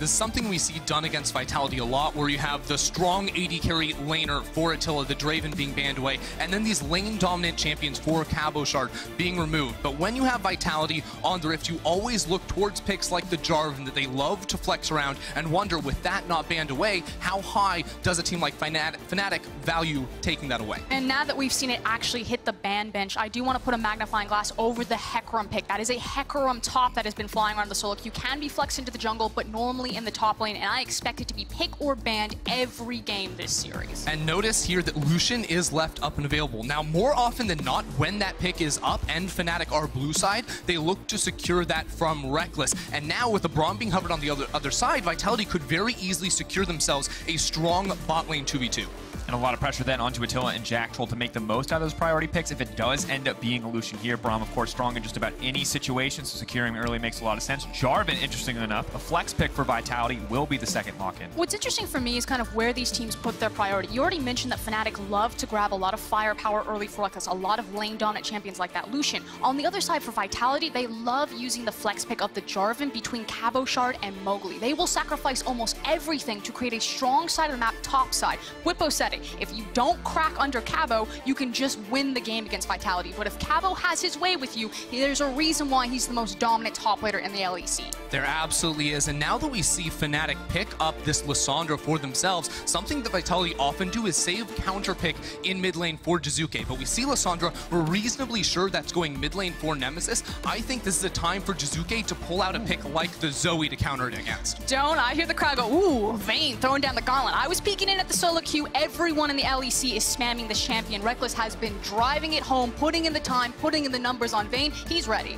This is something we see done against Vitality a lot, where you have the strong AD carry laner for Attila, the Draven being banned away, and then these lane-dominant champions for Cabochard being removed. But when you have Vitality on the Rift, you always look towards picks like the Jarvan that they love to flex around and wonder, with that not banned away, how high does a team like Fnatic value taking that away? And now that we've seen it actually hit the ban bench, I do want to put a magnifying glass over the Hecarim pick. That is a Hecarim top that has been flying around the solo queue. Can be flexed into the jungle, but normally in the top lane, and I expect it to be pick or banned every game this series. And notice here that Lucian is left up and available. Now, more often than not, when that pick is up and Fnatic are blue side, they look to secure that from Reckless. And now with the Braum being hovered on the other side, Vitality could very easily secure themselves a strong bot lane 2v2. And a lot of pressure then onto Attila and Jack Troll to make the most out of those priority picks. If it does end up being a Lucian here, Braum, of course, strong in just about any situation, so securing early makes a lot of sense. Jarvan, interestingly enough, a flex pick for Vitality, will be the second lock-in. What's interesting for me is kind of where these teams put their priority. You already mentioned that Fnatic love to grab a lot of firepower early for like a lot of lane-dominant champions like that Lucian. On the other side for Vitality, they love using the flex pick of the Jarvan between Cabochard and Mowgli. They will sacrifice almost everything to create a strong side of the map top side. Whippo said it. If you don't crack under Cabo, you can just win the game against Vitality. But if Cabo has his way with you, there's a reason why he's the most dominant top laner in the LEC. There absolutely is. And now that we see Fnatic pick up this Lissandra for themselves, something that Vitality often do is save counter pick in mid lane for Jizuke. But we see Lissandra, we're reasonably sure that's going mid lane for Nemesis. I think this is a time for Jizuke to pull out a pick like the Zoe to counter it against. Don't I hear the crowd go, ooh, Vayne throwing down the gauntlet. I was peeking in at the solo queue. Everyone in the LEC is spamming this champion. Reckless has been driving it home, putting in the time, putting in the numbers on Vayne. He's ready.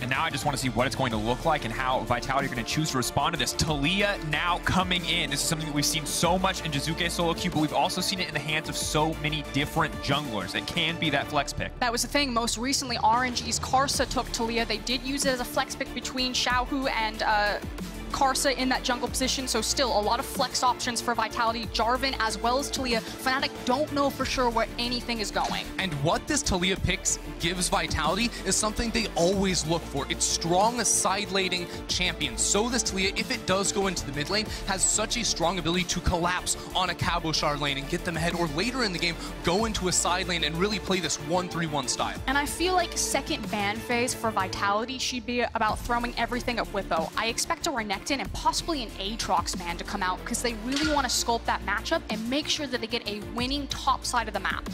And now I just want to see what it's going to look like and how Vitality are going to choose to respond to this. Taliyah now coming in. This is something that we've seen so much in Jizuke solo queue, but we've also seen it in the hands of so many different junglers. It can be that flex pick. That was the thing. Most recently, RNG's Karsa took Taliyah. They did use it as a flex pick between Xiaohu and Karsa in that jungle position, so still a lot of flex options for Vitality. Jarvan as well as Taliyah. Fnatic don't know for sure where anything is going. And what this Taliyah picks gives Vitality is something they always look for. It's strong side-laning champions. So this Taliyah, if it does go into the mid lane, has such a strong ability to collapse on a Cabochard lane and get them ahead, or later in the game, go into a side lane and really play this 1-3-1 style. And I feel like second ban phase for Vitality should be about throwing everything at Whippo. I expect a Renekton and possibly an Aatrox ban to come out because they really want to sculpt that matchup and make sure that they get a winning top side of the map.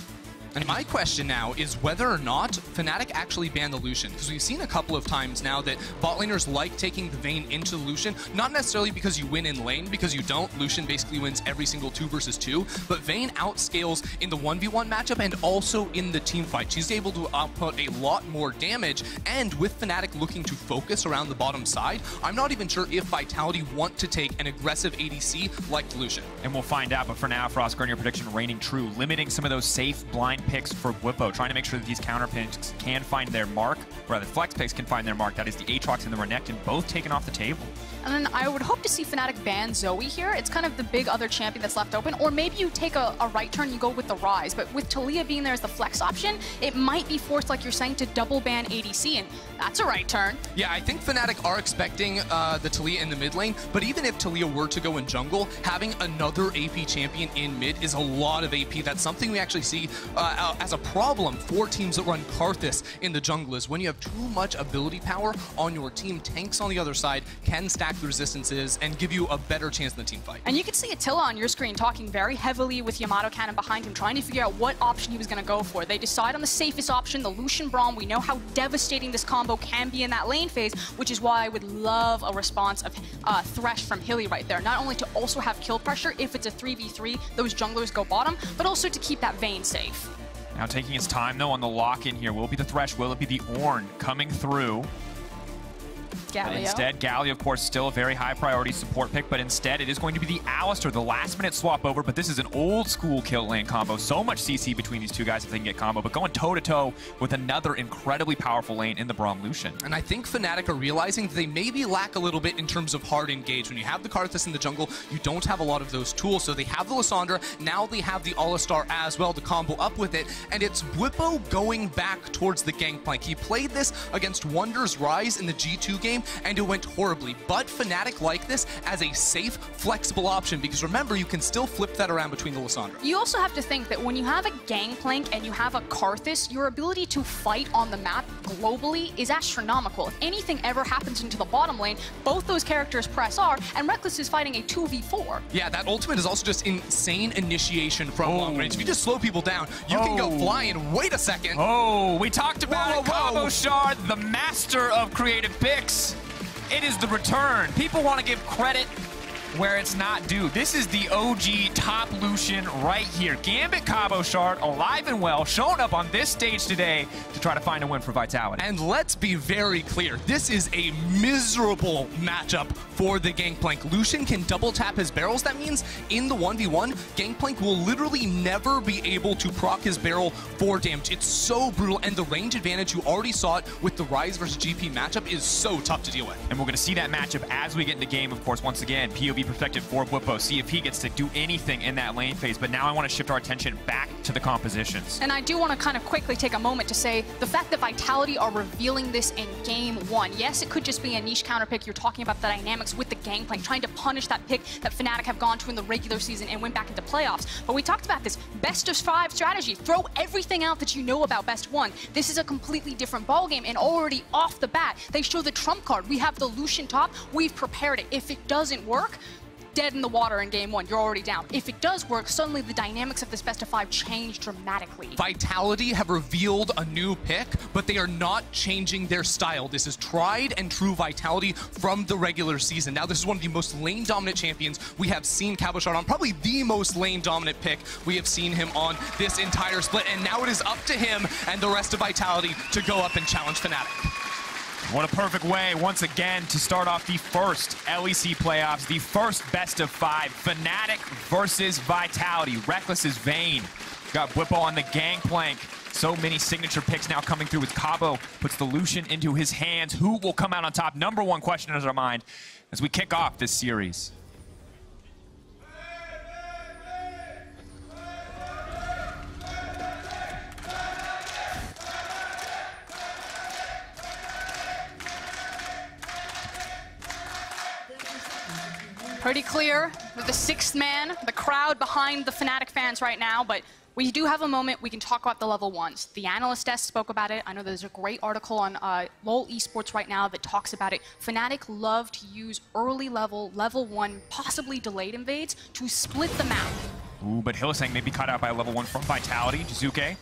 And my question now is whether or not Fnatic actually ban the Lucian, because we've seen a couple of times now that bot laners like taking the Vayne into the Lucian, not necessarily because you win in lane, because you don't. Lucian basically wins every single 2 versus 2, but Vayne outscales in the 1v1 matchup and also in the team fight. She's able to output a lot more damage, and with Fnatic looking to focus around the bottom side, I'm not even sure if Vitality want to take an aggressive ADC like Lucian. And we'll find out, but for now, Frost, your prediction reigning true, limiting some of those safe blind picks for Whippo, trying to make sure that these counter picks can find their mark, or rather flex picks can find their mark. That is the Aatrox and the Renekton, both taken off the table. And then I would hope to see Fnatic ban Zoe here. It's kind of the big other champion that's left open. Or maybe you take a right turn, you go with the Rise. But with Taliyah being there as the flex option, it might be forced, like you're saying, to double ban ADC. And that's a right turn. Yeah, I think Fnatic are expecting the Taliyah in the mid lane. But even if Taliyah were to go in jungle, having another AP champion in mid is a lot of AP. That's something we actually see as a problem for teams that run Karthus in the jungle, is when you have too much ability power on your team, tanks on the other side can stack the resistances and give you a better chance in the team fight. And you can see Attila on your screen talking very heavily with Yamato Cannon behind him, trying to figure out what option he was going to go for. They decide on the safest option, the Lucian Braum. We know how devastating this combo can be in that lane phase, which is why I would love a response of Thresh from Hilly right there. Not only to also have kill pressure if it's a 3v3, those junglers go bottom, but also to keep that Vayne safe. Now taking his time, though, on the lock-in here. Will it be the Thresh? Will it be the Ornn coming through? But instead, Galio, of course, still a very high priority support pick, but instead it is going to be the Alistar, the last minute swap over, but this is an old school kill lane combo. So much CC between these two guys if they can get combo, but going toe to toe with another incredibly powerful lane in the Braum Lucian. And I think Fnatic are realizing that they maybe lack a little bit in terms of hard engage. When you have the Karthus in the jungle, you don't have a lot of those tools. So they have the Lissandra, now they have the Alistar as well to combo up with it, and it's Whippo going back towards the gangplank. He played this against Wonder's Rise in the G2 game, game, and it went horribly. But Fnatic like this as a safe, flexible option, because remember, you can still flip that around between the Lissandra. You also have to think that when you have a Gangplank and you have a Karthus, your ability to fight on the map globally is astronomical. If anything ever happens into the bottom lane, both those characters press R, and Reckless is fighting a 2v4. Yeah, that ultimate is also just insane initiation from long range. If you just slow people down, you can go fly and wait a second. Oh, we talked about Cabochard, the master of creative picks. It is the return. People want to give credit where it's not due. This is the OG top Lucian right here. Gambit Cabochard, alive and well, showing up on this stage today to try to find a win for Vitality. And let's be very clear, this is a miserable matchup for the Gangplank. Lucian can double tap his barrels. That means in the 1v1, Gangplank will literally never be able to proc his barrel for damage. It's so brutal, and the range advantage, you already saw it with the Ryze versus GP matchup, is so tough to deal with. And we're going to see that matchup as we get into game, of course, once again. POV perspective for Bwipo, see if he gets to do anything in that lane phase. But now I want to shift our attention back to the compositions. And I do want to kind of quickly take a moment to say the fact that Vitality are revealing this in game one. Yes, it could just be a niche counter pick. You're talking about the dynamics with the Gangplank, trying to punish that pick that Fnatic have gone to in the regular season and went back into playoffs. But we talked about this best of 5 strategy. Throw everything out that you know about best 1. This is a completely different ballgame, and already off the bat, they show the trump card. We have the Lucian top. We've prepared it. If it doesn't work, dead in the water in game 1, you're already down. If it does work, suddenly the dynamics of this best of 5 change dramatically. Vitality have revealed a new pick, but they are not changing their style. This is tried and true Vitality from the regular season. Now, this is one of the most lane-dominant champions we have seen Cabochard on, probably the most lane-dominant pick we have seen him on this entire split, and now it is up to him and the rest of Vitality to go up and challenge Fnatic. What a perfect way, once again, to start off the first LEC playoffs, the first best of 5, Fnatic versus Vitality. Reckless is Vayne. Got Bwipo on the Gangplank. So many signature picks now coming through with Cabo. Puts the Lucian into his hands. Who will come out on top? Number one question in our mind as we kick off this series. Pretty clear with the 6th man, the crowd behind the Fnatic fans right now, but we do have a moment we can talk about the level 1s. The analyst desk spoke about it. I know there's a great article on LoL Esports right now that talks about it. Fnatic love to use early level 1, possibly delayed invades to split the map. Ooh, but Hylissang may be cut out by a level 1 from Vitality. Jizuke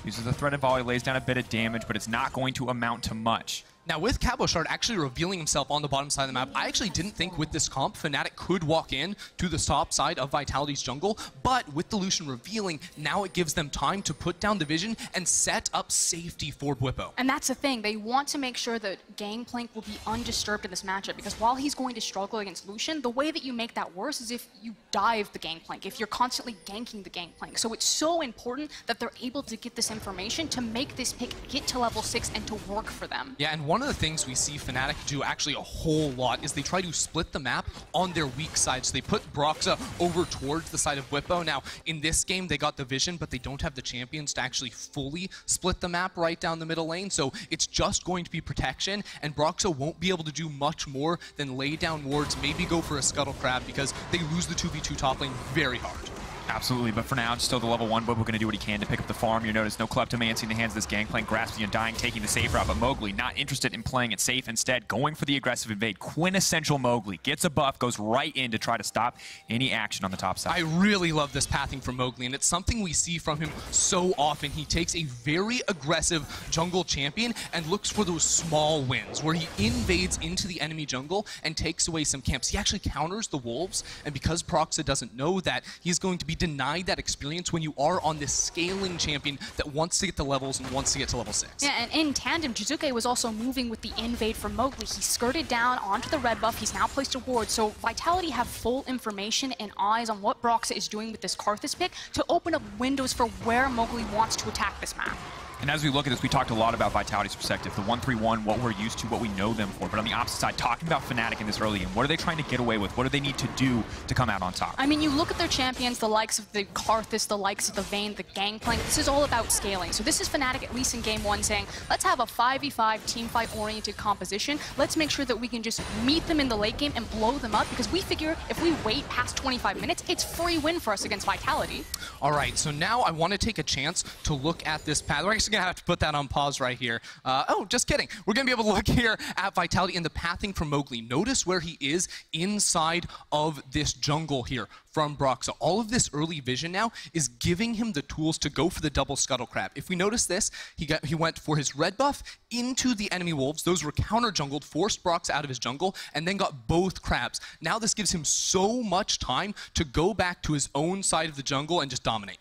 uses the threaded volley, lays down a bit of damage, but it's not going to amount to much. Now, with Cabochard actually revealing himself on the bottom side of the map, I actually didn't think with this comp, Fnatic could walk in to the top side of Vitality's jungle, but with the Lucian revealing, now it gives them time to put down the vision and set up safety for Bwipo. And that's the thing, they want to make sure that Gangplank will be undisturbed in this matchup, because while he's going to struggle against Lucian, the way that you make that worse is if you dive the Gangplank, if you're constantly ganking the Gangplank. So it's so important that they're able to get this information to make this pick get to level 6 and to work for them. Yeah, and one of the things we see Fnatic do actually a whole lot is they try to split the map on their weak side. So they put Broxa over towards the side of Bwipo. Now, in this game, they got the vision, but they don't have the champions to actually fully split the map right down the middle lane. So it's just going to be protection, and Broxa won't be able to do much more than lay down wards, maybe go for a Scuttle Crab, because they lose the 2v2 top lane very hard. Absolutely, but for now, it's still the level 1, but we're going to do what he can to pick up the farm. You notice no Kleptomancy in the hands of this Gangplank, grasping and dying, taking the safe route, but Mowgli not interested in playing it safe, instead going for the aggressive invade. Quintessential Mowgli, gets a buff, goes right in to try to stop any action on the top side. I really love this pathing from Mowgli, and it's something we see from him so often. He takes a very aggressive jungle champion and looks for those small wins, where he invades into the enemy jungle and takes away some camps. He actually counters the wolves, and because Broxa doesn't know that, he's going to be denied that experience when you are on this scaling champion that wants to get to levels and wants to get to level 6. Yeah, and in tandem, Jizuke was also moving with the invade from Mowgli. He skirted down onto the red buff. He's now placed a ward. So Vitality have full information and eyes on what Broxa is doing with this Karthus pick to open up windows for where Mowgli wants to attack this map. And as we look at this, we talked a lot about Vitality's perspective, the 1-3-1, what we're used to, what we know them for. But on the opposite side, talking about Fnatic in this early game, what are they trying to get away with? What do they need to do to come out on top? I mean, you look at their champions, the likes of the Karthus, the likes of the Vayne, the Gangplank. This is all about scaling. So this is Fnatic, at least in game 1, saying, let's have a 5v5 teamfight-oriented composition. Let's make sure that we can just meet them in the late game and blow them up, because we figure if we wait past 25 minutes, it's free win for us against Vitality. All right, so now I want to take a chance to look at this path. We're actually going to have to put that on pause right here. Oh, just kidding. We're going to be able to look here at Vitality and the pathing from Mowgli. Notice where he is inside of this jungle here from Broxah. All of this early vision now is giving him the tools to go for the double scuttle crab. If we notice this, he went for his red buff into the enemy wolves. Those were counter jungled, forced Broxah out of his jungle, and then got both crabs. Now this gives him so much time to go back to his own side of the jungle and just dominate.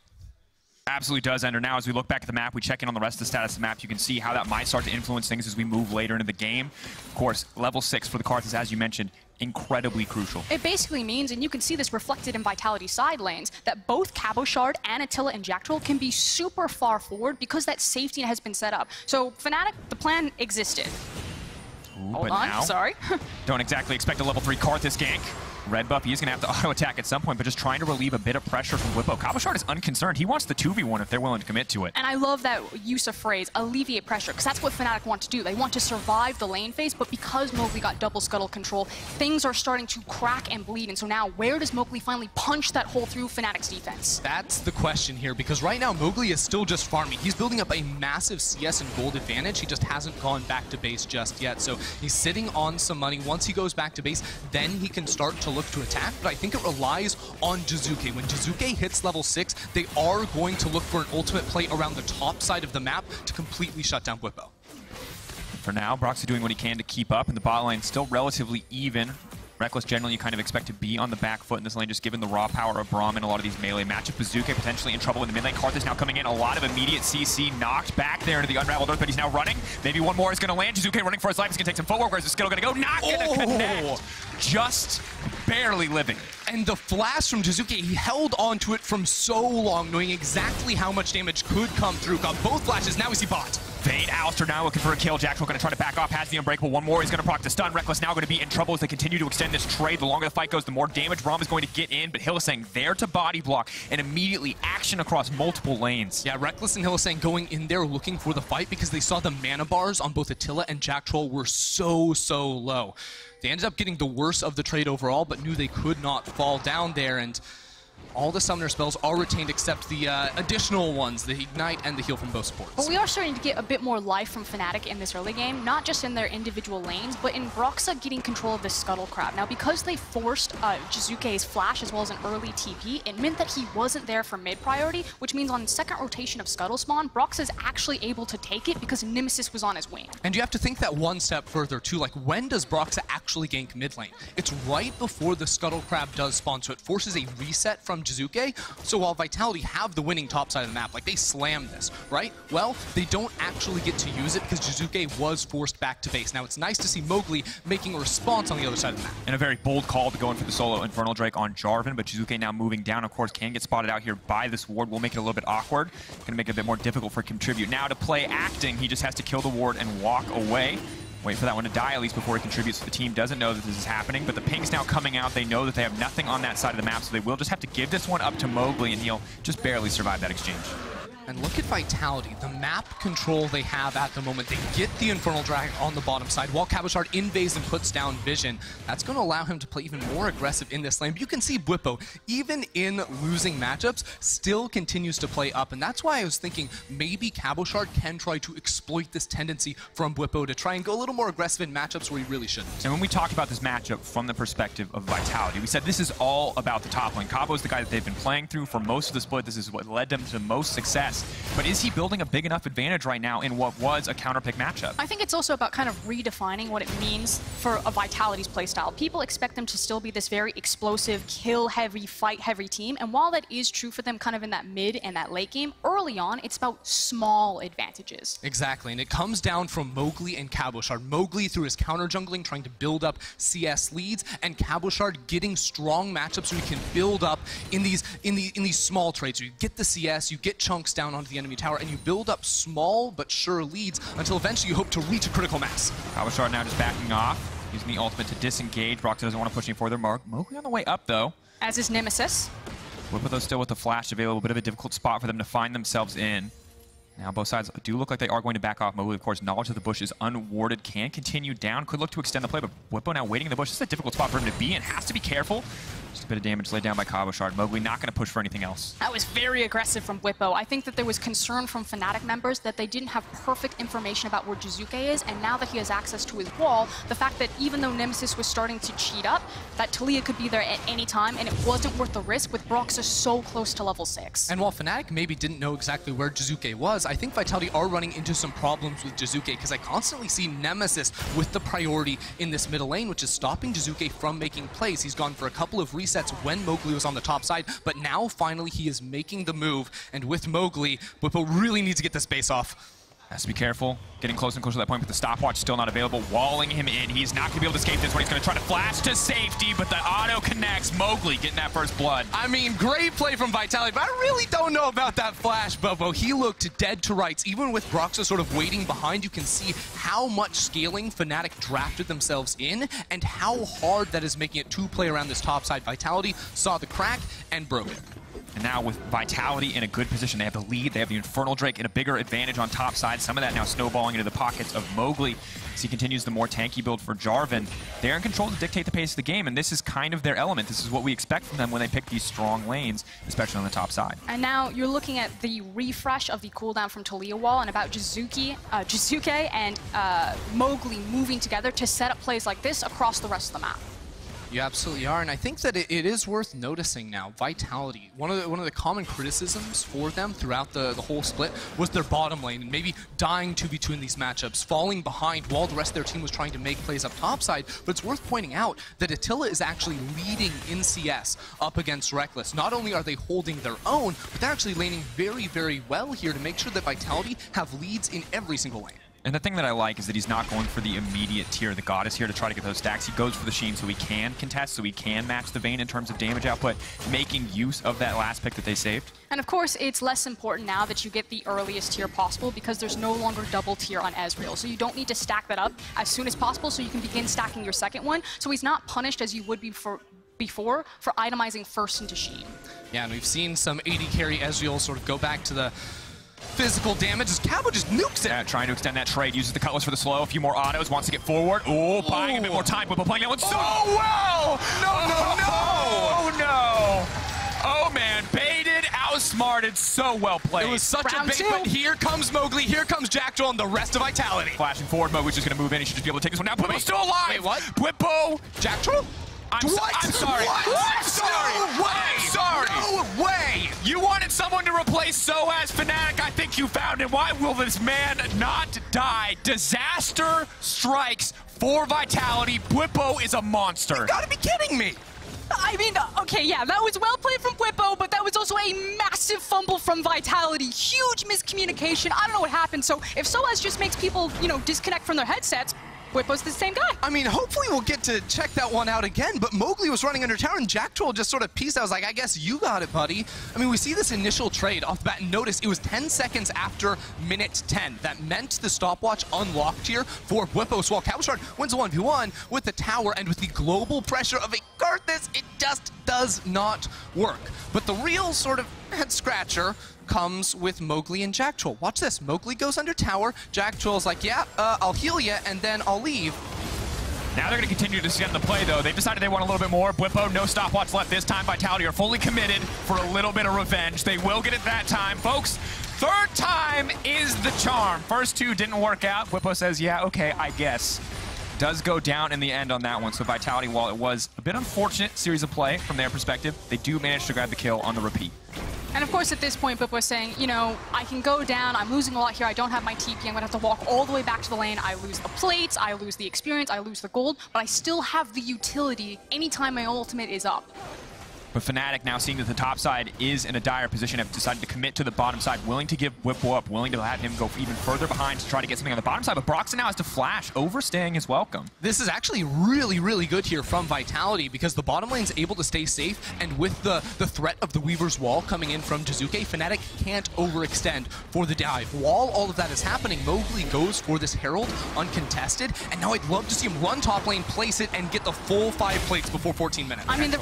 Absolutely does, Ender. Now, as we look back at the map, we check in on the rest of the status of the map. You can see how that might start to influence things as we move later into the game. Of course, level 6 for the Karthus, as you mentioned, incredibly crucial. It basically means, and you can see this reflected in Vitality side lanes, that both Cabochard and Attila and Jacktroll can be super far forward because that safety has been set up. So Fnatic, the plan existed. Ooh, Hold on, now, sorry. Don't exactly expect a level 3 Karthus gank. Red buff, he's going to have to auto-attack at some point, but just trying to relieve a bit of pressure from Whippo. Cabochard is unconcerned. He wants the 2v1 if they're willing to commit to it. And I love that use of phrase, alleviate pressure, because that's what Fnatic want to do. They want to survive the lane phase, but because Mowgli got double scuttle control, things are starting to crack and bleed. And so now, where does Mowgli finally punch that hole through Fnatic's defense? That's the question here, because right now Mowgli is still just farming. He's building up a massive CS and gold advantage. He just hasn't gone back to base just yet. So he's sitting on some money. Once he goes back to base, then he can start to look to attack. But I think it relies on Jizuke. When Jizuke hits level 6, they are going to look for an ultimate play around the top side of the map to completely shut down Whippo. For now, Broxah doing what he can to keep up, and the bot lane still relatively even. Reckless, generally, you kind of expect to be on the back foot in this lane, just given the raw power of Braum in a lot of these melee matchups. Bazooka potentially in trouble in the mid lane. Karthus now coming in. A lot of immediate CC knocked back there into the Unraveled Earth, but he's now running. Maybe one more is going to land. Jizuke running for his life. He's going to take some footwork. Where's the skill going to go? Not going to connect. Just barely living. And the flash from Jizuke, he held on to it from so long, knowing exactly how much damage could come through. Got both flashes. Now we see bot. Vayne, Alistar now looking for a kill. Jacktroll going to try to back off, has the Unbreakable. One more, he's going to proc the stun. Reckless now going to be in trouble as they continue to extend this trade. The longer the fight goes, the more damage Braum is going to get in, but Hylissang there to body block and immediately action across multiple lanes. Yeah, Reckless and Hylissang going in there looking for the fight because they saw the mana bars on both Attila and Jacktroll were so low. They ended up getting the worst of the trade overall, but knew they could not fall down there, and all the summoner spells are retained except the additional ones, the Ignite and the Heal from both supports. But we are starting to get a bit more life from Fnatic in this early game, not just in their individual lanes, but in Broxah getting control of this Scuttle Crab. Now, because they forced Jizuke's flash as well as an early TP, it meant that he wasn't there for mid priority, which means on second rotation of Scuttle Spawn, Broxah's actually able to take it because Nemesis was on his wing. And you have to think that one step further too, like when does Broxah actually gank mid lane? It's right before the Scuttle Crab does spawn, so it forces a reset from Jizuke. So while Vitality have the winning top side of the map, like they slammed this, right? Well, they don't actually get to use it because Jizuke was forced back to base. Now it's nice to see Mowgli making a response on the other side of the map. And a very bold call to go in for the solo Infernal Drake on Jarvan, but Jizuke now moving down, of course, can get spotted out here by this ward. Will make it a little bit awkward. Gonna make it a bit more difficult for Contribute. Now to play acting, he just has to kill the ward and walk away. Wait for that one to die at least before he contributes. So the team doesn't know that this is happening, but the ping's now coming out. They know that they have nothing on that side of the map, so they will just have to give this one up to Mowgli, and he'll just barely survive that exchange. And look at Vitality, the map control they have at the moment. They get the Infernal Dragon on the bottom side while Cabochard invades and puts down Vision. That's going to allow him to play even more aggressive in this lane. But you can see Whippo, even in losing matchups, still continues to play up. And that's why I was thinking maybe Cabochard can try to exploit this tendency from Whippo to try and go a little more aggressive in matchups where he really shouldn't. And when we talk about this matchup from the perspective of Vitality, we said this is all about the top lane. Cabo's the guy that they've been playing through for most of the split. This is what led them to the most success. But is he building a big enough advantage right now in what was a counterpick matchup? I think it's also about kind of redefining what it means for a Vitality's playstyle. People expect them to still be this very explosive, kill-heavy, fight-heavy team, and while that is true for them kind of in that mid and that late game, early on, it's about small advantages. Exactly, and it comes down from Mowgli and Cabochard. Mowgli through his counter-jungling, trying to build up CS leads, and Cabochard getting strong matchups so he can build up in these small trades. So you get the CS, you get chunks down, down onto the enemy tower, and you build up small but sure leads until eventually you hope to reach a critical mass. Kavashard now just backing off, using the ultimate to disengage. Broxah doesn't want to push any further. Mowgli on the way up, though. As is Nemesis. Whippo, though, still with the flash available. A bit of a difficult spot for them to find themselves in. Now both sides do look like they are going to back off. Mowgli, of course, knowledge of the bush is unwarded. Can continue down. Could look to extend the play, but Whippo now waiting in the bush. This is a difficult spot for him to be in. Has to be careful. Just a bit of damage laid down by Kavashard. Mowgli not going to push for anything else. That was very aggressive from Whippo. I think that there was concern from Fnatic members that they didn't have perfect information about where Jizuke is, and now that he has access to his wall, the fact that even though Nemesis was starting to cheat up, that Talia could be there at any time, and it wasn't worth the risk with Broxah so close to level 6. And while Fnatic maybe didn't know exactly where Jizuke was, I think Vitality are running into some problems with Jizuke, because I constantly see Nemesis with the priority in this middle lane, which is stopping Jizuke from making plays. He's gone for a couple of resets when Mowgli was on the top side, but now finally he is making the move, and with Mowgli, Whippo really needs to get this base off. Has to be careful. Getting closer and closer to that point, but the stopwatch still not available. Walling him in. He's not going to be able to escape this one. He's going to try to flash to safety, but the auto connects. Mowgli getting that first blood. I mean, great play from Vitality, but I really don't know about that flash, Bobo. He looked dead to rights. Even with Broxah sort of waiting behind, you can see how much scaling Fnatic drafted themselves in and how hard that is making it to play around this top side. Vitality saw the crack and broke it. And now with Vitality in a good position, they have the lead, they have the Infernal Drake in a bigger advantage on top side. Some of that now snowballing into the pockets of Mowgli as he continues the more tanky build for Jarvan. They're in control to dictate the pace of the game, and this is kind of their element. This is what we expect from them when they pick these strong lanes, especially on the top side. And now you're looking at the refresh of the cooldown from Talia wall and about Jizuke and Mowgli moving together to set up plays like this across the rest of the map. You absolutely are, and I think that it is worth noticing now. Vitality, one of the common criticisms for them throughout the whole split was their bottom lane and maybe dying to between these matchups, falling behind while the rest of their team was trying to make plays up topside. But it's worth pointing out that Attila is actually leading in CS up against Reckless. Not only are they holding their own, but they're actually laning very, very well here to make sure that Vitality have leads in every single lane. And the thing that I like is that he's not going for the immediate tier. The God is here to try to get those stacks. He goes for the Sheen so he can contest, so he can match the Vayne in terms of damage output, making use of that last pick that they saved. And of course, it's less important now that you get the earliest tier possible because there's no longer double tier on Ezreal. So you don't need to stack that up as soon as possible so you can begin stacking your second one. So he's not punished as you would be before for itemizing first into Sheen. Yeah, and we've seen some AD carry Ezreal sort of go back to the physical damage as Cabo just nukes it. Yeah, trying to extend that trade, uses the Cutlass for the slow, a few more autos, wants to get forward. Oh, buying a bit more time, but playing that one so well! No! Oh man, baited, outsmarted, so well played. It was such a bait, but here comes Mowgli, here comes Jackdaw, and the rest of Vitality. Flashing forward, Mowgli's just gonna move in, he should just be able to take this one now. Whippo's still alive! Wait, what? Whippo! Jackdaw? I'm sorry. What? I'm sorry. No way. I'm sorry. No way. You wanted someone to replace Soaz Fnatic. I think you found it. Why will this man not die? Disaster strikes for Vitality. Whippo is a monster. You gotta be kidding me. I mean, okay, yeah, that was well played from Whippo, but that was also a massive fumble from Vitality. Huge miscommunication. I don't know what happened. So if Soaz just makes people, disconnect from their headsets, Whippo's the same guy. I mean, hopefully we'll get to check that one out again, but Mowgli was running under tower and Jackdaw just sort of pieced out. I was like, I guess you got it, buddy. I mean, we see this initial trade off the bat and notice it was 10 seconds after minute 10. That meant the stopwatch unlocked here for Whippo. So while Kavashard wins a 1v1 with the tower and with the global pressure of a Karthus, it just does not work. But the real sort of head scratcher comes with Mowgli and Jackdaw. Watch this. Mowgli goes under tower. Jackdaw's like, yeah, I'll heal you, and then I'll leave. Now they're going to continue to extend the play, though. They've decided they want a little bit more. Whippo, no stopwatch left this time. Vitality are fully committed for a little bit of revenge. They will get it that time. Folks, third time is the charm. First two didn't work out. Whippo says, yeah, okay, I guess. Does go down in the end on that one. So Vitality, while it was a bit unfortunate series of play from their perspective, they do manage to grab the kill on the repeat. And of course, at this point, Whippo's saying, I can go down, I'm losing a lot here, I don't have my TP, I'm gonna have to walk all the way back to the lane, I lose the plates, I lose the experience, I lose the gold, but I still have the utility anytime my ultimate is up. But Fnatic now seeing that the top side is in a dire position, have decided to commit to the bottom side, willing to give Whipple up, willing to have him go even further behind to try to get something on the bottom side. But Broxton now has to flash, overstaying his welcome. This is actually really, really good here from Vitality because the bottom lane's able to stay safe, and with the threat of the Weaver's Wall coming in from Jizuke, Fnatic can't overextend for the dive. While all of that is happening, Mowgli goes for this Herald uncontested, and now I'd love to see him run top lane, place it, and get the full 5 plates before 14 minutes. I mean,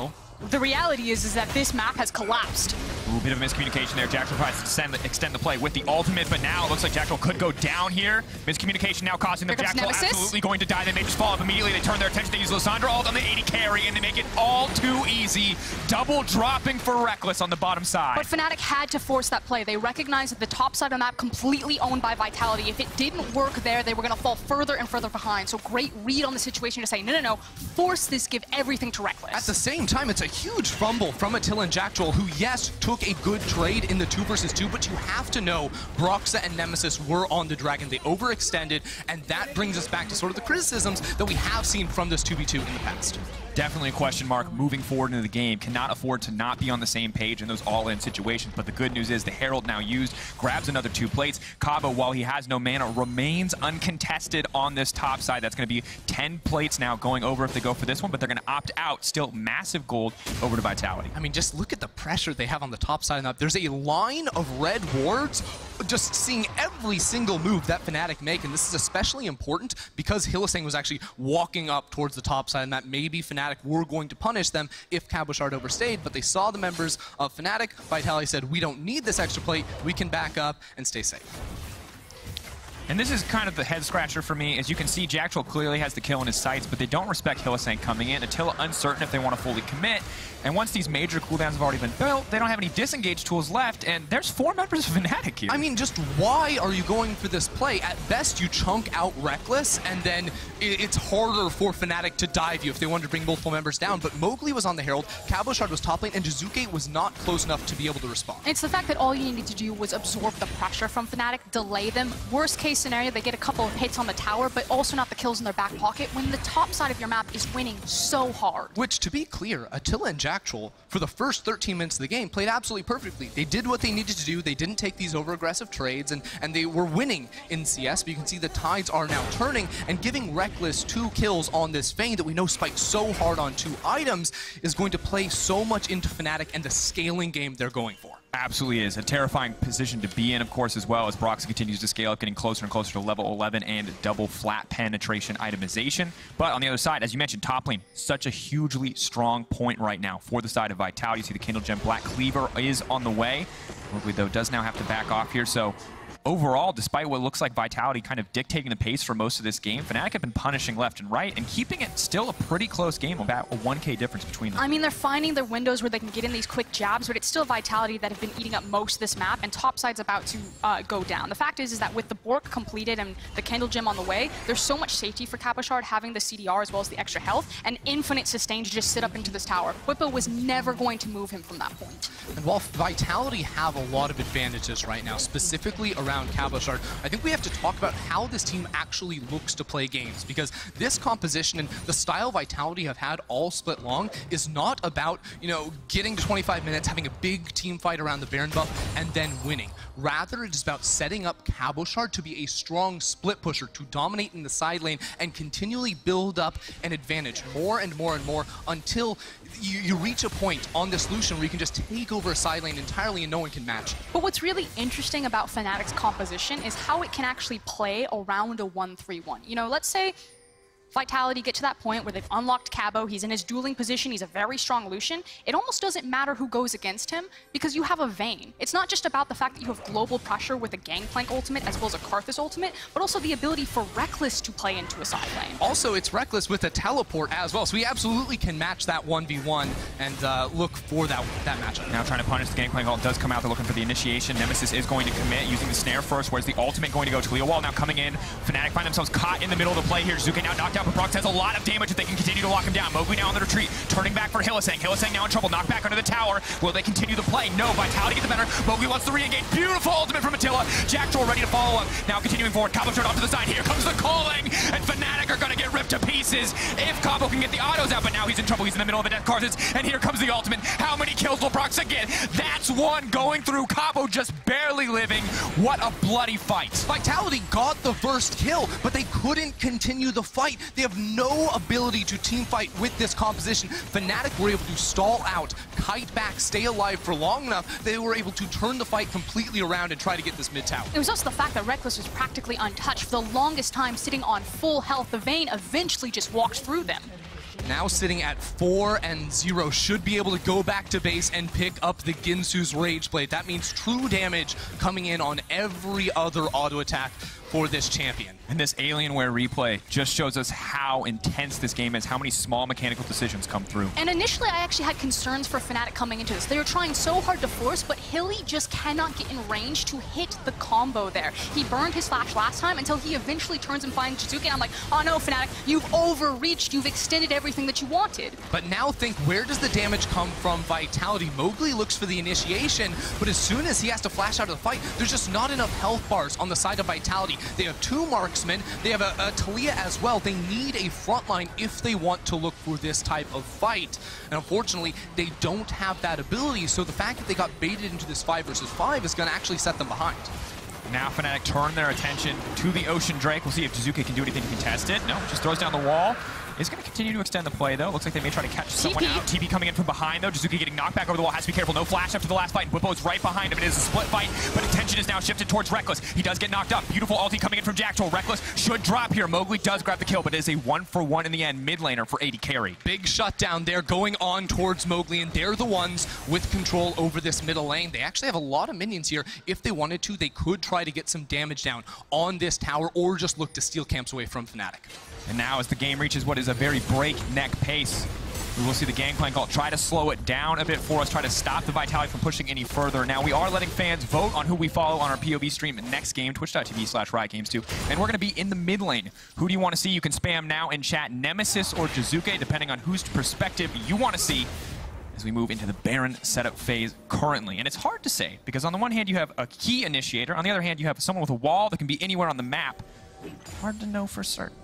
the reality is that this map has collapsed. Ooh, bit of miscommunication there. Jackal tries to extend the play with the ultimate, but now it looks like Jackal could go down here. Miscommunication now costing them. Jackal absolutely going to die. They may just fall up immediately. They turn their attention. They use Lissandra ult on the 80 carry, and they make it all too easy. Double dropping for Reckless on the bottom side. But Fnatic had to force that play. They recognized that the top side of the map completely owned by Vitality. If it didn't work there, they were going to fall further and further behind. So great read on the situation to say, no, no, no, force this, give everything to Reckless. At the same time, it's a huge fumble from Attila and Jackal, who, yes, took a good trade in the 2 versus 2, but you have to know Broxa and Nemesis were on the Dragon. They overextended, and that brings us back to sort of the criticisms that we have seen from this 2v2 in the past. Definitely a question mark moving forward into the game. Cannot afford to not be on the same page in those all-in situations. But the good news is the Herald now used, grabs another 2 plates. Cabo, while he has no mana, remains uncontested on this top side. That's going to be 10 plates now going over if they go for this one, but they're going to opt out. Still massive gold over to Vitality. I mean, just look at the pressure they have on the top side. Now, there's a line of red wards just seeing every single move that Fnatic make, and this is especially important because Hylissang was actually walking up towards the top side, and that maybe Fnatic were going to punish them if Cabochard overstayed, but they saw the members of Fnatic. Vitality said, we don't need this extra plate, we can back up and stay safe. And this is kind of the head scratcher for me. As you can see, Jackal clearly has the kill in his sights, but they don't respect Hylissang coming in. Attila uncertain if they want to fully commit. And once these major cooldowns have already been built, they don't have any disengage tools left, and there's 4 members of Fnatic here. I mean, just why are you going for this play? At best, you chunk out Reckless, and then it's harder for Fnatic to dive you if they wanted to bring multiple members down. But Mowgli was on the Herald, Cabochard was top lane, and Jizuke was not close enough to be able to respond. It's the fact that all you needed to do was absorb the pressure from Fnatic, delay them. Worst case scenario, they get a couple of hits on the tower, but also not the kills in their back pocket when the top side of your map is winning so hard. Which, to be clear, Attila and Jackal, for the first 13 minutes of the game, played absolutely perfectly. They did what they needed to do. They didn't take these over-aggressive trades, and they were winning in CS. But you can see the tides are now turning, and giving Reckless 2 kills on this Vayne that we know spikes so hard on 2 items is going to play so much into Fnatic and the scaling game they're going for. Absolutely is. A terrifying position to be in, of course, as well as Broxton continues to scale up, getting closer and closer to level 11 and double flat penetration itemization. But on the other side, as you mentioned, top lane, such a hugely strong point right now for the side of Vitality. You see the Kindle Gem Black Cleaver is on the way. Mowgli, though, does now have to back off here, so overall, despite what looks like Vitality kind of dictating the pace for most of this game, Fnatic have been punishing left and right and keeping it still a pretty close game, about a 1K difference between them. I mean, they're finding their windows where they can get in these quick jabs, but it's still Vitality that have been eating up most of this map, and topside's about to go down. The fact is that with the Bork completed and the Kindle Gem on the way, there's so much safety for Cabochard having the CDR as well as the extra health, and infinite sustain to just sit up into this tower. Whippo was never going to move him from that point. And while Vitality have a lot of advantages right now, specifically around Cabochard, I think we have to talk about how this team actually looks to play games, because this composition and the style Vitality have had all split long is not about, you know, getting to 25 minutes, having a big team fight around the Baron buff, and then winning. Rather, it is about setting up Cabochard to be a strong split pusher, to dominate in the side lane and continually build up an advantage more and more and more until you reach a point on this Lucian where you can just take over a side lane entirely and no one can match. But what's really interesting about Fnatic's composition is how it can actually play around a 1-3-1. You know, let's say Vitality get to that point where they've unlocked Cabo, he's in his dueling position, he's a very strong Lucian. It almost doesn't matter who goes against him because you have a Vayne. It's not just about the fact that you have global pressure with a Gangplank ultimate as well as a Karthus ultimate, but also the ability for Reckless to play into a side lane. Also, it's Reckless with a teleport as well, so we absolutely can match that 1v1 and look for that matchup. Now trying to punish the Gangplank ult does come out, they're looking for the initiation. Nemesis is going to commit using the snare first, where's the ultimate going to go to Leo Wall now coming in. Fnatic find themselves caught in the middle of the play here. Jizuke now knocked out knockdown, but Brox has a lot of damage if they can continue to lock him down. Mowgli now on the retreat, turning back for Hylissang. Hylissang now in trouble, knocked back under the tower. Will they continue the play? No, Vitality gets the better. Mowgli wants to re-engage. Beautiful ultimate from Attila. Jackdaw ready to follow up. Now continuing forward, Cabo turned off to the side. Here comes the calling, and Fnatic are going to get ripped to pieces if Cabo can get the autos out, but now he's in trouble. He's in the middle of the death cards, and here comes the ultimate. How many kills will Brox get? That's one going through. Cabo just barely living. What a bloody fight. Vitality got the first kill, but they couldn't continue the fight. They have no ability to team fight with this composition. Fnatic were able to stall out, kite back, stay alive for long enough. They were able to turn the fight completely around and try to get this mid tower. It was also the fact that Rekkles was practically untouched for the longest time, sitting on full health. The Vayne eventually just walked through them. Now sitting at 4-0, should be able to go back to base and pick up the Ginsu's Rage Blade. That means true damage coming in on every other auto attack for this champion. And this Alienware replay just shows us how intense this game is, how many small mechanical decisions come through. And initially, I actually had concerns for Fnatic coming into this. They were trying so hard to force, but Hilly just cannot get in range to hit the combo there. He burned his flash last time until he eventually turns and finds Jizuke, and I'm like, oh no, Fnatic, you've overreached, you've extended everything that you wanted. But now think, where does the damage come from Vitality? Mowgli looks for the initiation, but as soon as he has to flash out of the fight, there's just not enough health bars on the side of Vitality. They have 2 marksmen, they have a Talia as well. They need a frontline if they want to look for this type of fight. And unfortunately, they don't have that ability, so the fact that they got baited into this 5 versus 5 is going to actually set them behind. Now Fnatic turn their attention to the Ocean Drake. We'll see if Jizuke can do anything to contest it. No, just throws down the wall. Is going to continue to extend the play, though. Looks like they may try to catch someone out. TP coming in from behind, though. Jizuke getting knocked back over the wall. Has to be careful. No flash after the last fight. Whippo is right behind him. It is a split fight, but attention is now shifted towards Rekkles. He does get knocked up. Beautiful ulti coming in from Jackdaw. Rekkles should drop here. Mowgli does grab the kill, but it is a 1-for-1 in the end. Mid laner for AD carry. Big shutdown there going on towards Mowgli, and they're the ones with control over this middle lane. They actually have a lot of minions here. If they wanted to, they could try to get some damage down on this tower or just look to steal camps away from Fnatic. And now as the game reaches what is a very breakneck pace, we will see the Gangplank ult try to slow it down a bit for us, try to stop the Vitality from pushing any further. Now we are letting fans vote on who we follow on our POV stream next game, twitch.tv/RiotGames2. And we're going to be in the mid lane. Who do you want to see? You can spam now in chat Nemesis or Jizuke, depending on whose perspective you want to see as we move into the Baron setup phase currently. And it's hard to say, because on the one hand you have a key initiator, on the other hand you have someone with a wall that can be anywhere on the map. Hard to know for certain.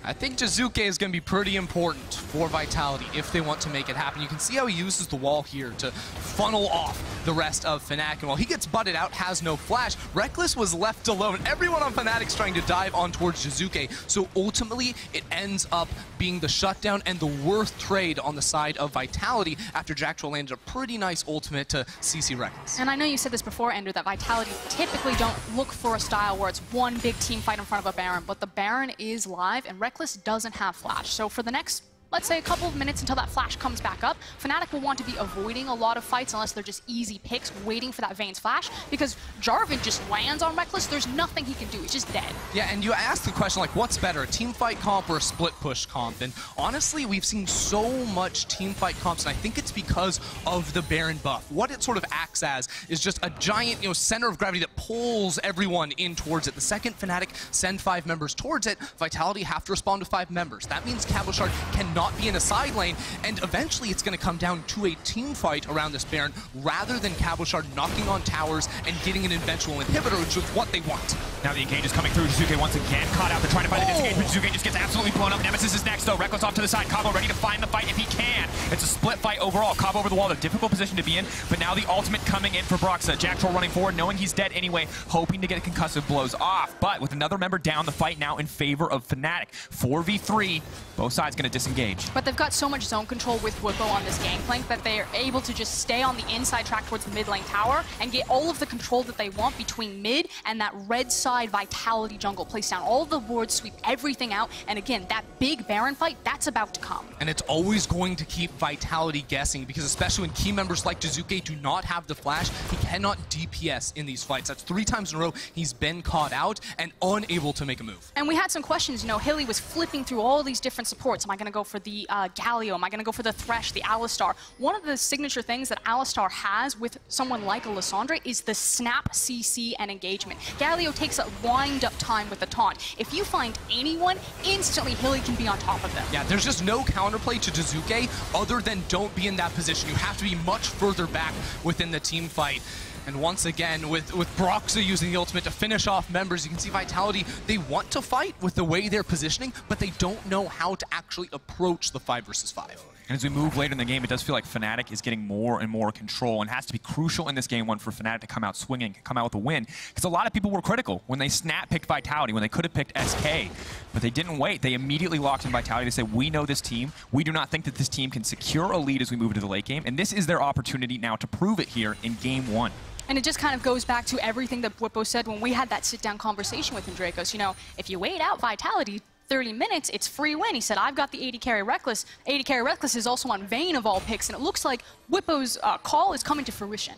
I think Jizuke is going to be pretty important for Vitality if they want to make it happen. You can see how he uses the wall here to funnel off the rest of Fnatic. And while he gets butted out, has no flash, Rekkles was left alone. Everyone on Fnatic's trying to dive on towards Jizuke. So ultimately, it ends up being the shutdown and the worth trade on the side of Vitality after Jackdaw landed a pretty nice ultimate to CC Rekkles. And I know you said this before, Ender, that Vitality typically don't look for a style where it's one big team fight in front of a Baron, but the Baron is live, and Rekkles doesn't have flash. So for the next, let's say, a couple of minutes until that flash comes back up, Fnatic will want to be avoiding a lot of fights unless they're just easy picks, waiting for that Vayne's flash, because Jarvan just lands on Rekkles. There's nothing he can do. He's just dead. Yeah, and you ask the question, like, what's better, a team fight comp or a split push comp? And honestly, we've seen so much team fight comps, and I think it's because of the Baron buff. What it sort of acts as is just a giant, center of gravity that pulls everyone in towards it. The second Fnatic send 5 members towards it, Vitality have to respond to 5 members. That means Cabochard cannot be in a side lane, and eventually it's going to come down to a team fight around this Baron rather than Cabochard knocking on towers and getting an eventual inhibitor, which is what they want. Now the engage is coming through. Jizuke once again caught out. They're trying to find the disengagement. Jizuke just gets absolutely blown up. Nemesis is next, though. Rekkles off to the side. Cabo ready to find the fight if he can. It's a split fight overall. Cabo over the wall, a difficult position to be in, but now the ultimate coming in for Broxa. Jackdaw running forward, knowing he's dead anyway, hoping to get concussive blows off. But with another member down, the fight now in favor of Fnatic. 4v3, both sides going to disengage. But they've got so much zone control with Whippo on this Gangplank that they are able to just stay on the inside track towards the mid lane tower and get all of the control that they want between mid and that red side Vitality jungle. Place down all of the wards, sweep everything out, and again, that big Baron fight, that's about to come. And it's always going to keep Vitality guessing, because especially when key members like Jizuke do not have the flash, he cannot DPS in these fights. That's 3 times in a row he's been caught out and unable to make a move. And we had some questions, Hilly was flipping through all these different supports. Am I going to go for the Galio? Am I going to go for the Thresh, the Alistar? One of the signature things that Alistar has with someone like a Lissandre is the snap CC and engagement. Galio takes a wind-up time with the taunt. If you find anyone, instantly Hilly can be on top of them. Yeah, there's just no counterplay to Jizuke other than don't be in that position. You have to be much further back within the team fight. And once again, with Broxah using the ultimate to finish off members, you can see Vitality, they want to fight with the way they're positioning, but they don't know how to actually approach the 5 versus 5. And as we move later in the game, it does feel like Fnatic is getting more and more control, and has to be crucial in this game one for Fnatic to come out swinging, come out with a win. Because a lot of people were critical when they snap-picked Vitality, when they could have picked SK, but they didn't wait. They immediately locked in Vitality to say, we know this team. We do not think that this team can secure a lead as we move into the late game, and this is their opportunity now to prove it here in game 1. And it just kind of goes back to everything that Bwipo said when we had that sit-down conversation with Dracos. You know, if you wait out Vitality 30 minutes, it's free win. He said, I've got the 80 carry Reckless. 80 carry Reckless is also on Vayne of all picks, and it looks like Bwipo's call is coming to fruition.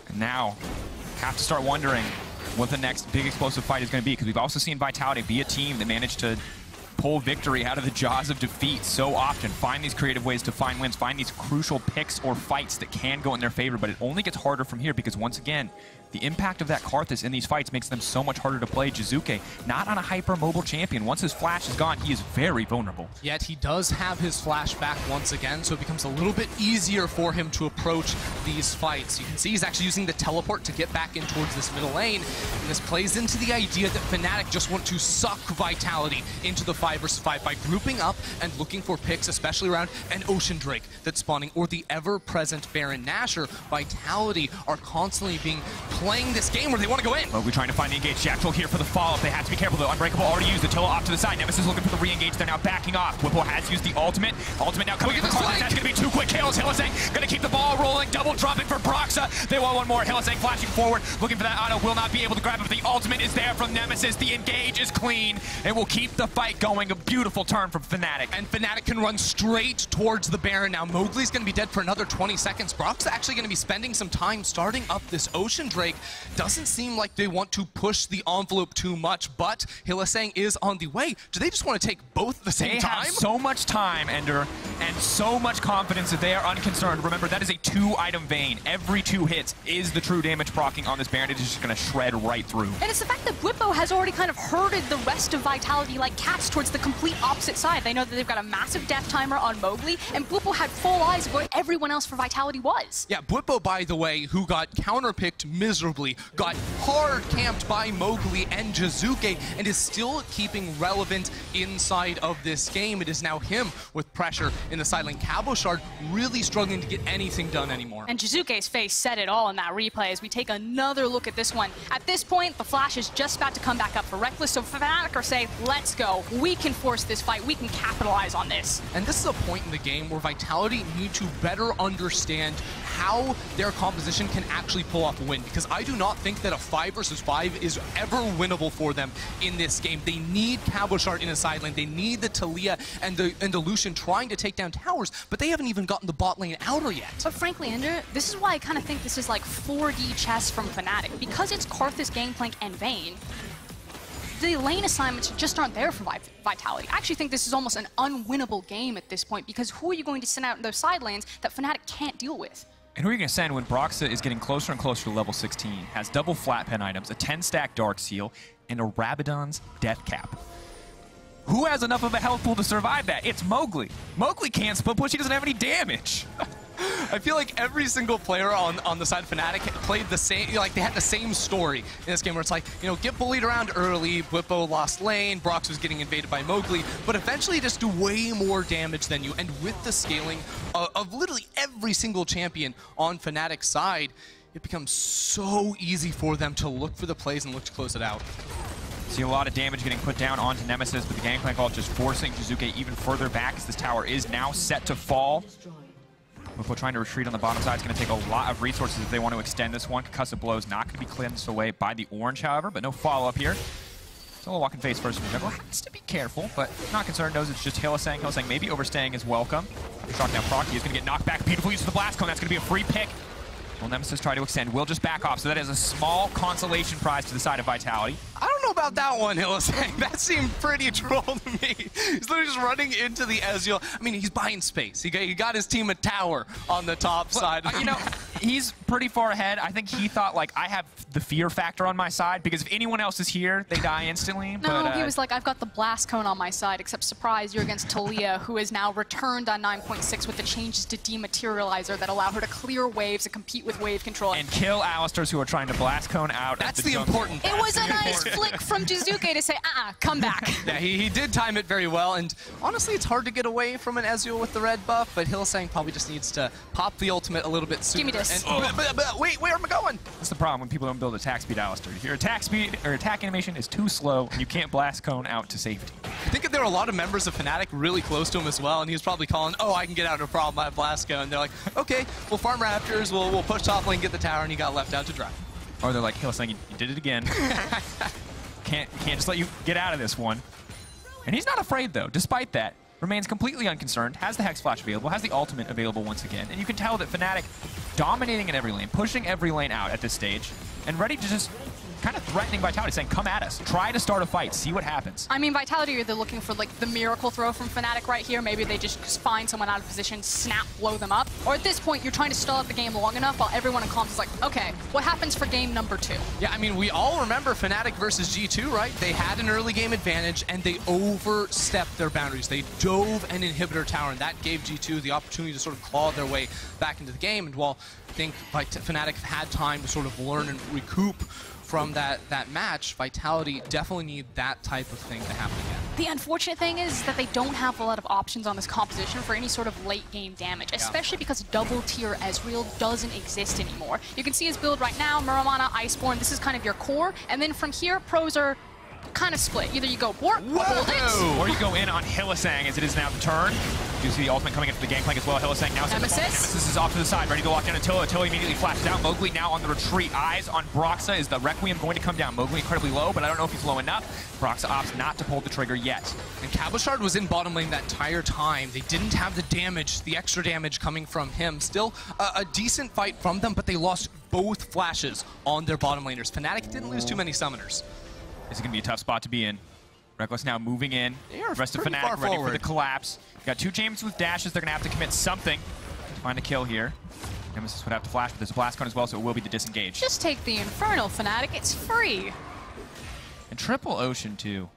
And now, have to start wondering what the next big explosive fight is going to be, because we've also seen Vitality be a team that managed to pull victory out of the jaws of defeat so often, find these creative ways to find wins, find these crucial picks or fights that can go in their favor, but it only gets harder from here because, once again, the impact of that Karthus in these fights makes them so much harder to play. Jizuke, not on a hyper-mobile champion. Once his flash is gone, he is very vulnerable. Yet he does have his flash back once again, so it becomes a little bit easier for him to approach these fights. You can see he's actually using the teleport to get back in towards this middle lane, and this plays into the idea that Fnatic just want to suck Vitality into the 5 versus 5 by grouping up and looking for picks, especially around an Ocean Drake that's spawning, or the ever-present Baron Nashor. Vitality are constantly playing this game where they want to go in. We're trying to find the engage. Jackal here for the follow-up. They have to be careful though. Unbreakable already used. Attila off to the side. Nemesis looking for the re-engage. They're now backing off. Bwipo has used the ultimate. Ultimate now coming in for Karthus. That's going to be 2 quick kills. Hylissang going to keep the ball rolling. Double dropping for Broxah. They want one more. Hylissang flashing forward. Looking for that auto. Will not be able to grab it, but the ultimate is there from Nemesis. The engage is clean. It will keep the fight going. A beautiful turn from Fnatic. And Fnatic can run straight towards the Baron now. Mowgli's going to be dead for another 20 seconds. Broxah actually going to be spending some time starting up this Ocean Drake. Doesn't seem like they want to push the envelope too much, but Hylissang is on the way. Do they just want to take both at the same time? They have so much time, Ender, and so much confidence that they are unconcerned. Remember, that is a 2-item Vayne. Every 2 hits is the true damage proccing on this Baron. It is just going to shred right through. And it's the fact that Bwipo has already kind of herded the rest of Vitality like cats towards the complete opposite side. They know that they've got a massive death timer on Mowgli, and Bwipo had full eyes of where everyone else for Vitality was. Yeah, Bwipo, by the way, who got counterpicked miserably, got hard camped by Mowgli and Jizuke, and is still keeping relevant inside of this game. It is now him with pressure in the side lane. Cabochard really struggling to get anything done anymore. And Jizuke's face said it all in that replay as we take another look at this one. At this point, the flash is just about to come back up for Reckless, so Fnatic are saying, let's go. We can force this fight. We can capitalize on this. And this is a point in the game where Vitality need to better understand how their composition can actually pull off a win, because I do not think that a 5 versus 5 is ever winnable for them in this game. They need Cabochard in a side lane. They need the Talia and the Lucian trying to take down towers, but they haven't even gotten the bot lane outer yet. But frankly, Ender, this is why I kind of think this is like 4D chess from Fnatic. Because it's Karthus, Gangplank, and Vayne, the lane assignments just aren't there for Vitality. I actually think this is almost an unwinnable game at this point, because who are you going to send out in those side lanes that Fnatic can't deal with? And who are you going to send when Broxah is getting closer and closer to level 16, has double flat pen items, a 10-stack Dark Seal, and a Rabadon's Death Cap? Who has enough of a health pool to survive that? It's Mowgli. Mowgli can't split push, he doesn't have any damage. I feel like every single player on the side of Fnatic played the same, like they had the same story in this game where it's like, you know, get bullied around early, Bwipo lost lane, Brox was getting invaded by Mowgli, but eventually just do way more damage than you. And with the scaling of literally every single champion on Fnatic's side, it becomes so easy for them to look for the plays and look to close it out. See a lot of damage getting put down onto Nemesis, but the Gangplank ult just forcing Jizuke even further back as this tower is now set to fall. Bwipo trying to retreat on the bottom side. It's going to take a lot of resources if they want to extend this one. Concussive Blow is not going to be cleansed away by the orange, however, but no follow-up here. Still a walking face first from Jungle. Has to be careful, but not concerned. Knows it's just Hylissang. Hylissang maybe overstaying is welcome. Shot down Proc. He's going to get knocked back. Beautiful use of the Blast Cone. That's going to be a free pick. Will Nemesis try to extend? Will just back off. So that is a small consolation prize to the side of Vitality. I don't know about that one, Hillesang. That seemed pretty troll to me. He's literally just running into the Ezreal. I mean, he's buying space. He got his team a tower on the top side. You know, he's pretty far ahead. I think he thought, like, I have the fear factor on my side, because if anyone else is here, they die instantly. No, but, he was like, I've got the blast cone on my side, except surprise, you're against Taliyah, who is now returned on 9.6 with the changes to Dematerializer that allow her to clear waves and compete with wave control. And kill Alistairs who are trying to blast cone out. That's the important part. It was a nice flick from Jizuke to say, come back. Yeah, he did time it very well, and honestly, it's hard to get away from an Ezreal with the red buff, but Hillesang probably just needs to pop the ultimate a little bit sooner. Give me this. And, wait, where am I going? That's the problem when people don't build attack speed Alistair. Your attack speed or attack animation is too slow, and you can't blast cone out to safety. I think there were a lot of members of Fnatic really close to him as well, and he was probably calling, oh, I can get out of a problem, I have blast cone. And they're like, okay, we'll farm Raptors, we'll push top lane, get the tower, and he got left out to dry. Or they're like, Hillesang, you did it again. can't just let you get out of this one. And he's not afraid, though. Despite that, remains completely unconcerned, has the Hex Flash available, has the ultimate available once again. And you can tell that Fnatic dominating in every lane, pushing every lane out at this stage, and ready to just kind of threatening Vitality, saying, come at us, try to start a fight, see what happens. I mean, Vitality, they're looking for like the miracle throw from Fnatic right here. Maybe they just find someone out of position, snap, blow them up. Or at this point, you're trying to stall out the game long enough while everyone in comms is like, okay, what happens for game number 2? Yeah, I mean, we all remember Fnatic versus G2, right? They had an early game advantage, and they overstepped their boundaries. They dove an inhibitor tower, and that gave G2 the opportunity to sort of claw their way back into the game. And while I think Fnatic had time to sort of learn and recoup from that match, Vitality definitely need that type of thing to happen again. The unfortunate thing is that they don't have a lot of options on this composition for any sort of late game damage, especially because double tier Ezreal doesn't exist anymore. You can see his build right now, Muramana, Iceborne, this is kind of your core, and then from here, pros are kind of split. Either you go Bork, hold it, or you go in on Hillesang as it is now the turn. You see the ultimate coming into the gangplank as well. Hillesang now Nemesis is off to the side, ready to lock down Attila. Attila immediately flashes out. Mowgli now on the retreat. Eyes on Broxa. Is the Requiem going to come down? Mowgli incredibly low, but I don't know if he's low enough. Broxa opts not to pull the trigger yet. And Cabochard was in bottom lane that entire time. They didn't have the damage, the extra damage coming from him. Still a decent fight from them, but they lost both flashes on their bottom laners. Fnatic didn't lose too many summoners. This is going to be a tough spot to be in. Reckless now moving in. The rest of Fnatic ready for the collapse. Got 2 James with dashes. They're going to have to commit something to find a kill here. Nemesis would have to flash, but there's a blast cone as well, so it will be the disengage. Just take the Infernal, Fnatic. It's free. And Triple Ocean, too.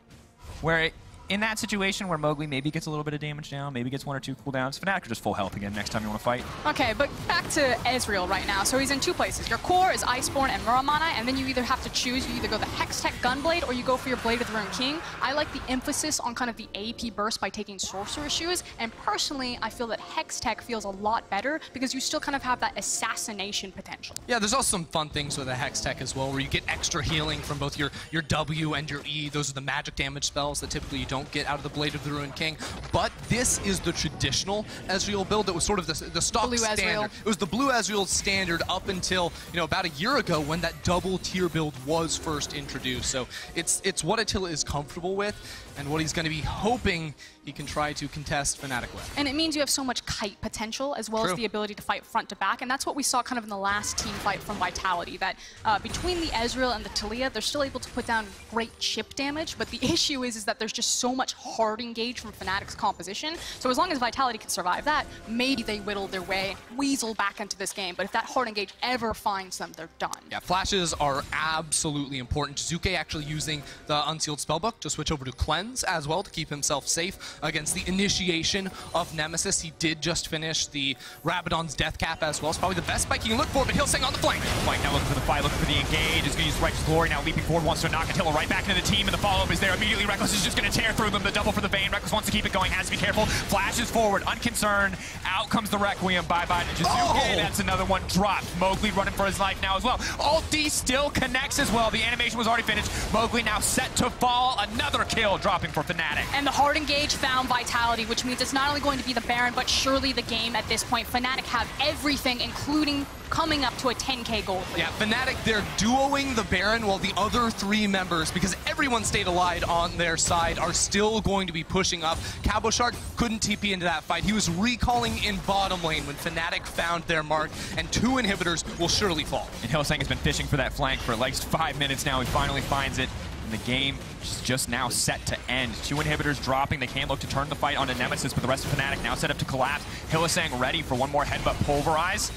Where in that situation where Mowgli maybe gets a little bit of damage down, maybe gets 1 or 2 cooldowns, Fnatic are just full health again next time you want to fight. Okay, but back to Ezreal right now. So he's in 2 places. Your core is Iceborne and Muramana, and then you either have to choose, you either go the Hextech Gunblade or you go for your Blade of the Ruined King. I like the emphasis on kind of the AP burst by taking Sorcerer Shoes, and personally, I feel that Hextech feels a lot better because you still kind of have that assassination potential. Yeah, there's also some fun things with the Hextech as well, where you get extra healing from both your W and your E. Those are the magic damage spells that typically you don't get out of the Blade of the Ruined King. But this is the traditional Ezreal build that was sort of the stock blue standard. Ezreal. It was the blue Ezreal standard up until, you know, about a year ago when that double tier build was first introduced. So it's what Attila is comfortable with and what he's going to be hoping he can try to contest Fnatic with. And it means you have so much kite potential as well as the ability to fight front to back, and that's what we saw kind of in the last team fight from Vitality, that between the Ezreal and the Taliyah, they're still able to put down great chip damage, but the issue is that there's just so much hard engage from Fnatic's composition, so as long as Vitality can survive that, maybe they whittle their way, weasel back into this game, but if that hard engage ever finds them, they're done. Yeah, flashes are absolutely important. Jizuke actually using the Unsealed Spellbook to switch over to Cleanse as well to keep himself safe against the initiation of Nemesis. He did just finish the Rabadon's Death Cap as well. It's probably the best spike you can look for, but Hillesang on the flank. Flank now looking for the fight, looking for the engage. Is going to use Righteous Glory now leaping forward, wants to knock Attila right back into the team, and the follow-up is there. Immediately Reckless is just going to tear through them. The double for the Vayne. Reckless wants to keep it going, has to be careful. Flashes forward, unconcerned. Out comes the Requiem. Bye-bye to Jizuke. That's another one dropped. Mowgli running for his life now as well. Ulti still connects as well. The animation was already finished. Mowgli now set to fall. Another kill dropping for Fnatic. And the hard engage found Vitality, which means it's not only going to be the Baron, but surely the game at this point. Fnatic have everything, including coming up to a 10k gold lead. Yeah, Fnatic, they're duoing the Baron while the other 3 members, because everyone stayed alive on their side, are still going to be pushing up. Cabochard couldn't TP into that fight. He was recalling in bottom lane when Fnatic found their mark, and 2 inhibitors will surely fall. And Hillesang has been fishing for that flank for at least 5 minutes now. He finally finds it. And the game is just now set to end. 2 inhibitors dropping. They can look to turn the fight onto Nemesis, but the rest of Fnatic now set up to collapse. Hylissang ready for one more headbutt pulverize.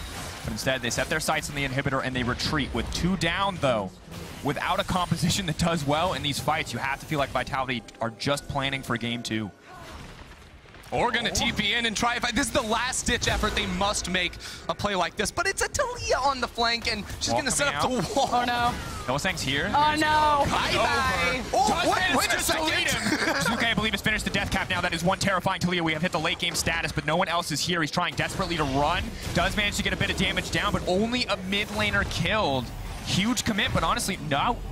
But instead, they set their sights on the inhibitor and they retreat. With 2 down, though, without a composition that does well in these fights, you have to feel like Vitality are just planning for game 2. Or gonna TP in and try if this is the last-ditch effort. They must make a play like this, but it's a Taliyah on the flank, and she's gonna set up the wall. Oh no. Hylissang's here. Oh no. Bye-bye. Oh, wait a second. Jizuke, I believe, has finished the death cap now. That is one terrifying Taliyah. We have hit the late game status, but no one else is here. He's trying desperately to run. Does manage to get a bit of damage down, but only a mid laner killed. Huge commit, but honestly,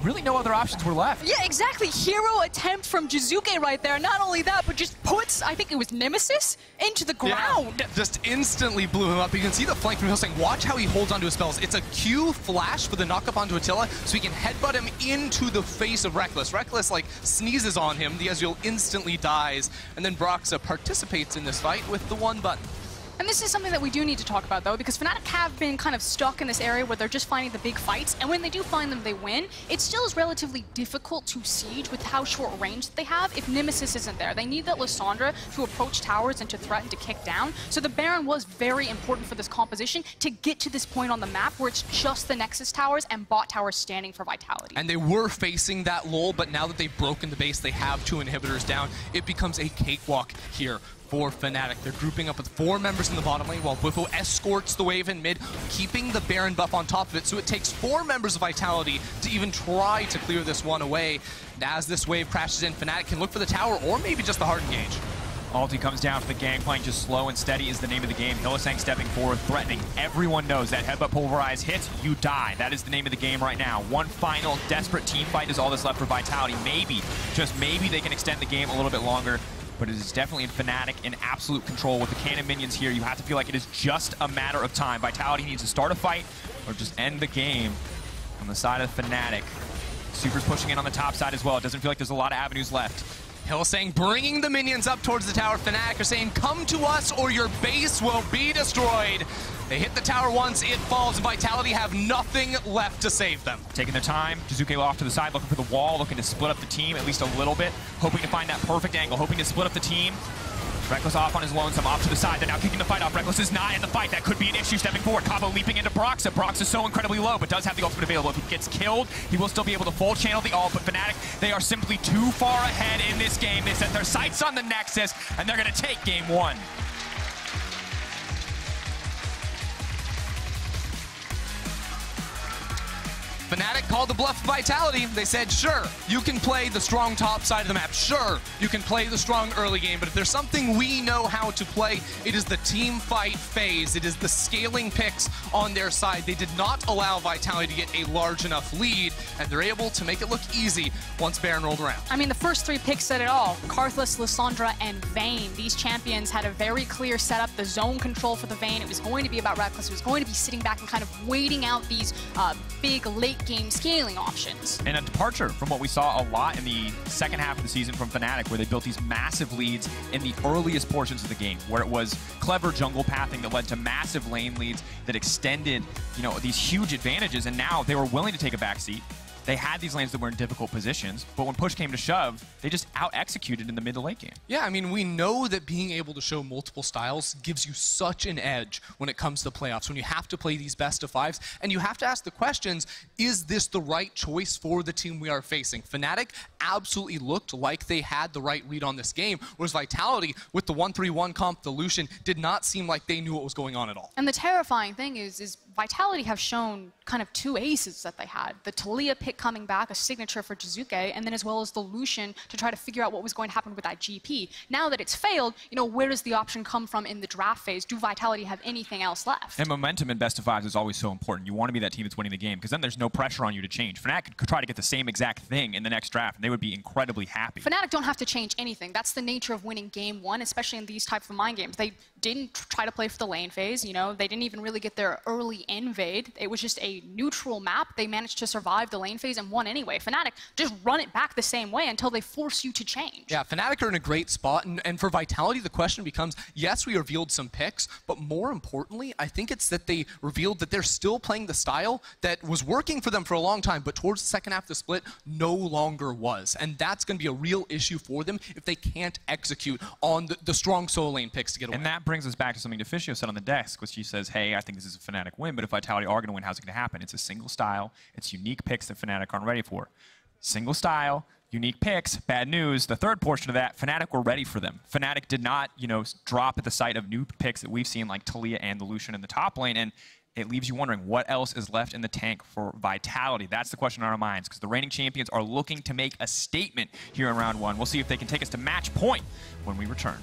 really no other options were left. Yeah, exactly. Hero attempt from Jizuke right there. Not only that, but just puts, I think it was Nemesis, into the ground. Yeah, just instantly blew him up. You can see the flank from Hylissang. Watch how he holds onto his spells. It's a Q flash for the knock-up onto Attila, so he can headbutt him into the face of Rekkles. Rekkles, like, sneezes on him. The Ezreal instantly dies, and then Broxa participates in this fight with the 1 button. And this is something that we do need to talk about, though, because Fnatic have been kind of stuck in this area where they're just finding the big fights, and when they do find them, they win. It still is relatively difficult to siege with how short range that they have if Nemesis isn't there. They need that Lissandra to approach towers and to threaten to kick down. So the Baron was very important for this composition to get to this point on the map where it's just the Nexus towers and bot towers standing for Vitality. And they were facing that lull, but now that they've broken the base, they have 2 inhibitors down. It becomes a cakewalk here for Fnatic. They're grouping up with 4 members in the bottom lane while Bwipo escorts the wave in mid, keeping the Baron buff on top of it, so it takes 4 members of Vitality to even try to clear this one away. And as this wave crashes in, Fnatic can look for the tower or maybe just the hard engage. Ulti comes down for the Gangplank, just slow and steady is the name of the game. Hylissang stepping forward, threatening. Everyone knows that headbutt pulverize hits, you die. That is the name of the game right now. One final desperate team fight is all that's left for Vitality. Maybe, just maybe they can extend the game a little bit longer. But it is definitely in Fnatic in absolute control with the cannon minions here. You have to feel like it is just a matter of time. Vitality needs to start a fight or just end the game on the side of Fnatic. Super's pushing in on the top side as well. It doesn't feel like there's a lot of avenues left. Hylissang bringing the minions up towards the tower. Fnatic are saying, come to us or your base will be destroyed. They hit the tower once, it falls, and Vitality have nothing left to save them. Taking their time, Jizuke off to the side, looking for the wall, looking to split up the team at least a little bit, hoping to find that perfect angle, hoping to split up the team. Rekkles off on his lonesome, off to the side. They're now kicking the fight off. Rekkles is not in the fight. That could be an issue stepping forward. Cabo leaping into Broxa. Broxa is so incredibly low, but does have the ultimate available. If he gets killed, he will still be able to full channel the ult. But Fnatic, they are simply too far ahead in this game. They set their sights on the Nexus, and they're going to take game 1. Fnatic called the bluff of Vitality. They said, sure, you can play the strong top side of the map. Sure, you can play the strong early game, but if there's something we know how to play, it is the team fight phase. It is the scaling picks on their side. They did not allow Vitality to get a large enough lead, and they're able to make it look easy once Baron rolled around. I mean, the first 3 picks said it all. Karthus, Lissandra, and Vayne. These champions had a very clear setup. The zone control for the Vayne, it was going to be about Rekkles. It was going to be sitting back and kind of waiting out these big late game scaling options. And a departure from what we saw a lot in the second half of the season from Fnatic, where they built these massive leads in the earliest portions of the game, where it was clever jungle pathing that led to massive lane leads that extended, these huge advantages, and now they were willing to take a backseat. They had these lanes that were in difficult positions, but when push came to shove, they just out-executed in the mid to late game. Yeah, I mean, we know that being able to show multiple styles gives you such an edge when it comes to playoffs, when you have to play these best of 5s, and you have to ask the questions, is this the right choice for the team we are facing? Fnatic absolutely looked like they had the right read on this game, whereas Vitality, with the 1-3-1 comp, the Lucian, did not seem like they knew what was going on at all. And the terrifying thing is Vitality have shown kind of 2 aces that they had. The Taliyah pick coming back, a signature for Jizuke, and then as well as the Lucian to try to figure out what was going to happen with that GP. Now that it's failed, where does the option come from in the draft phase? Do Vitality have anything else left? And momentum in best of 5s is always so important. You want to be that team that's winning the game, because then there's no pressure on you to change. Fnatic could try to get the same exact thing in the next draft, and they would be incredibly happy. Fnatic don't have to change anything. That's the nature of winning game 1, especially in these types of mind games. They didn't try to play for the lane phase. You know, they didn't even really get their early invade. It was just a neutral map. They managed to survive the lane phase and won anyway. Fnatic just run it back the same way until they force you to change. Yeah, Fnatic are in a great spot, and for Vitality, the question becomes, yes, we revealed some picks, but more importantly, I think it's that they revealed that they're still playing the style that was working for them for a long time, but towards the second half of the split, no longer was. And that's going to be a real issue for them if they can't execute on the strong solo lane picks to get away. And that brings us back to something Deficio said on the desk, which he says, hey, I think this is a Fnatic win, but if Vitality are going to win, how's it going to happen? It's a single style. It's unique picks that Fnatic aren't ready for. Single style, unique picks, bad news. The third portion of that, Fnatic were ready for them. Fnatic did not, you know, drop at the sight of new picks that we've seen like Taliyah and the Lucian in the top lane, and it leaves you wondering what else is left in the tank for Vitality. That's the question on our minds, because the reigning champions are looking to make a statement here in round one. We'll see if they can take us to match point when we return.